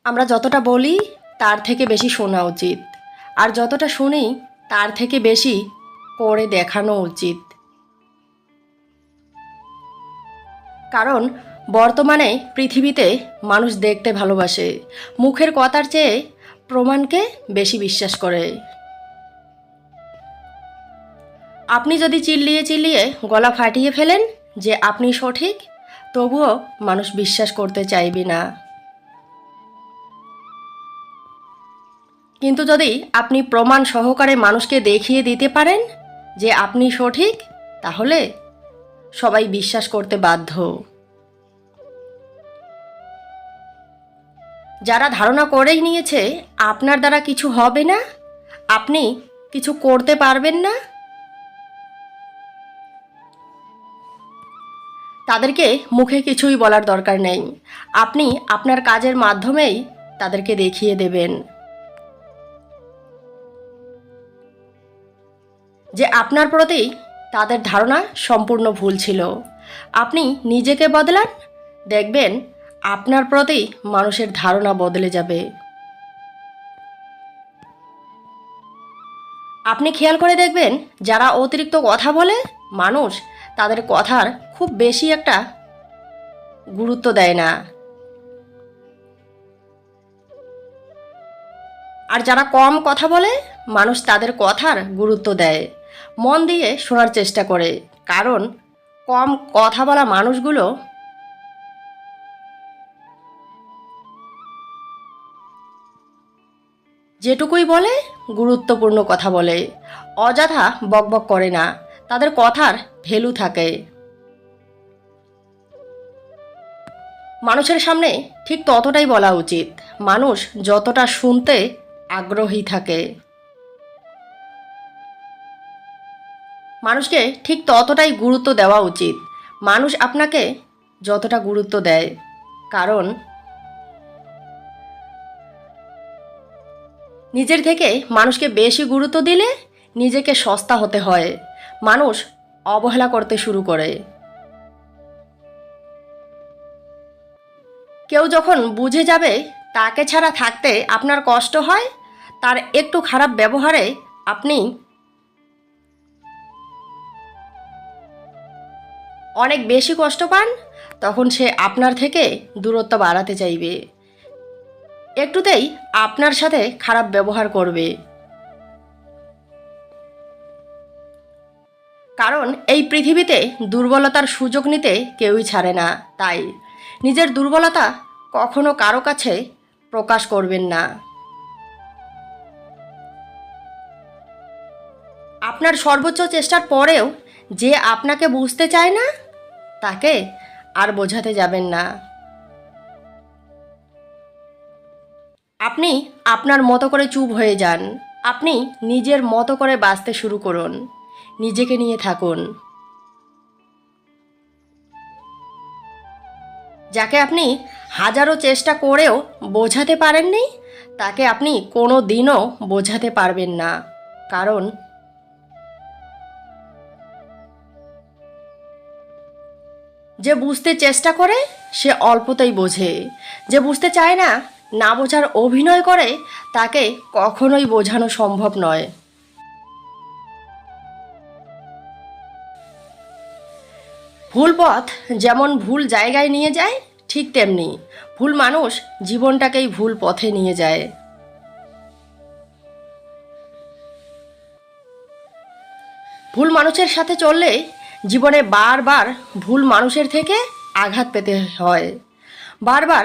আমরা যতটা বলি তার থেকে বেশি শোনা উচিত, আর যতটা শুনি তার থেকে বেশি করে দেখানো উচিত। কারণ বর্তমানে পৃথিবীতে মানুষ দেখতে ভালোবাসে, মুখের কথার চেয়ে প্রমাণকে বেশি বিশ্বাস করে। আপনি যদি চিল্লিয়ে চিল্লিয়ে গলা ফাটিয়ে ফেলেন যে আপনি সঠিক, তবুও মানুষ বিশ্বাস করতে চাইবে না। কিন্তু যদি আপনি প্রমাণ সহকারে মানুষকে দেখিয়ে দিতে পারেন যে আপনি সঠিক, তাহলে সবাই বিশ্বাস করতে বাধ্য। যারা ধারণা করেই নিয়েছে আপনার দ্বারা কিছু হবে না, আপনি কিছু করতে পারবেন না, তাদেরকে মুখে কিছুই বলার দরকার নেই। আপনি আপনার কাজের মাধ্যমেই তাদেরকে দেখিয়ে দেবেন যে আপনার প্রতি তাদের ধারণা সম্পূর্ণ ভুল ছিল। আপনি নিজেকে বদলান, দেখবেন আপনার প্রতি মানুষের ধারণা বদলে যাবে। আপনি খেয়াল করে দেখবেন যারা অতিরিক্ত কথা বলে, মানুষ তাদের কথার খুব বেশি একটা গুরুত্ব দেয় না। আর যারা কম কথা বলে, মানুষ তাদের কথার গুরুত্ব দেয়, মন দিয়ে শোনার চেষ্টা করে। কারণ কম কথা বলা মানুষগুলো যেটুকুই বলে গুরুত্বপূর্ণ কথা বলে, অযথা বকবক করে না, তাদের কথার ভ্যালু থাকে। মানুষের সামনে ঠিক ততটাই বলা উচিত, মানুষ যতটা শুনতে আগ্রহী থাকে। মানুষকে ঠিক ততটাই গুরুত্ব দেওয়া উচিত, মানুষ আপনাকে যতটা গুরুত্ব দেয়। কারণ নিজের থেকে মানুষকে বেশি গুরুত্ব দিলে নিজেকে সস্তা হতে হয়, মানুষ অবহেলা করতে শুরু করে। কেউ যখন বুঝে যাবে তাকে ছাড়া থাকতে আপনার কষ্ট হয়, তার একটু খারাপ ব্যবহারে আপনি অনেক বেশি কষ্ট পান, তখন সে আপনার থেকে দূরত্ব বাড়াতে চাইবে, একটুতেই আপনার সাথে খারাপ ব্যবহার করবে। কারণ এই পৃথিবীতে দুর্বলতার সুযোগ নিতে কেউই ছাড়ে না। তাই নিজের দুর্বলতা কখনো কারো কাছে প্রকাশ করবেন না। আপনার সর্বোচ্চ চেষ্টার পরেও যে আপনাকে বুঝতে চায় না, তাকে আর বোঝাতে যাবেন না। আপনি আপনার মতো করে চুপ হয়ে যান, আপনি নিজের মতো করে বাঁচতে শুরু করুন, নিজেকে নিয়ে থাকুন। যাকে আপনি হাজারো চেষ্টা করেও বোঝাতে পারেননি, তাকে আপনি কোনো দিনও বোঝাতে পারবেন না। কারণ যে বুঝতে চেষ্টা করে সে অল্পতেই বোঝে, যে বুঝতে চায় না, না বোঝার অভিনয় করে, তাকে কখনোই বোঝানো সম্ভব নয়। ভুল পথ যেমন ভুল জায়গায় নিয়ে যায়, ঠিক তেমনি ভুল মানুষ জীবনটাকেই ভুল পথে নিয়ে যায়। ভুল মানুষের সাথে চললে জীবনে বারবার ভুল মানুষের থেকে আঘাত পেতে হয়, বারবার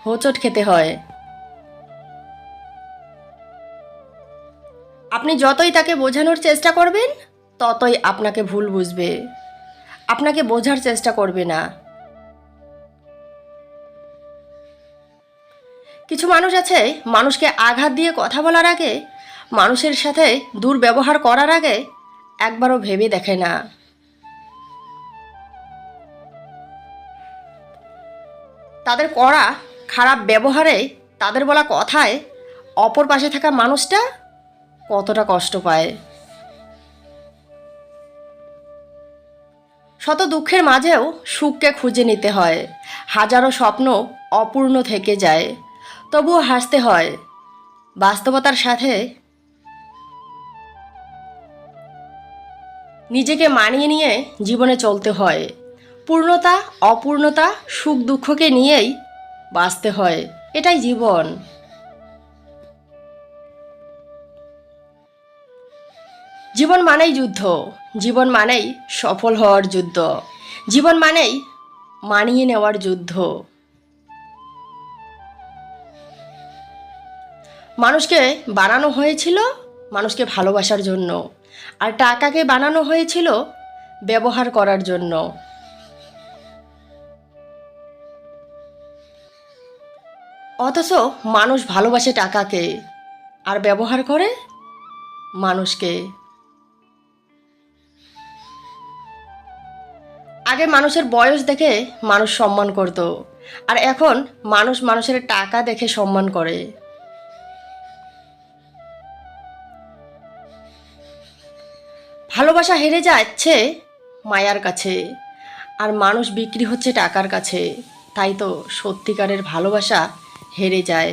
হোঁচট খেতে হয়। আপনি যতই তাকে বোঝানোর চেষ্টা করবেন, ততই আপনাকে ভুল বুঝবে, আপনাকে বোঝার চেষ্টা করবে না। কিছু মানুষ আছে, মানুষকে আঘাত দিয়ে কথা বলার আগে, মানুষের সাথে দুর্ব্যবহার করার আগে একবারও ভেবে দেখে না। তাদের করা খারাপ ব্যবহারে, তাদের বলা কথায় অপর পাশে থাকা মানুষটা কতটা কষ্ট পায়। শত দুঃখের মাঝেও সুখকে খুঁজে নিতে হয়, হাজারো স্বপ্ন অপূর্ণ থেকে যায়, তবুও হাসতে হয়। বাস্তবতার সাথে নিজেকে মানিয়ে নিয়ে জীবনে চলতে হয়। পূর্ণতা অপূর্ণতা সুখ দুঃখকে নিয়েই বাঁচতে হয়, এটাই জীবন। জীবন মানেই যুদ্ধ, জীবন মানেই সফল হওয়ার যুদ্ধ, জীবন মানেই মানিয়ে নেওয়ার যুদ্ধ। মানুষকে বানানো হয়েছিল মানুষকে ভালোবাসার জন্য, আর টাকাকে বানানো হয়েছিল ব্যবহার করার জন্য। অথচ মানুষ ভালোবাসে টাকাকে আর ব্যবহার করে মানুষকে। আগে মানুষের বয়স দেখে মানুষ সম্মান করত, আর এখন মানুষ মানুষের টাকা দেখে সম্মান করে। ভালোবাসা হেরে যাচ্ছে মায়ার কাছে, আর মানুষ বিক্রি হচ্ছে টাকার কাছে। তাই তো সত্যিকারের ভালোবাসা হেরে যায়।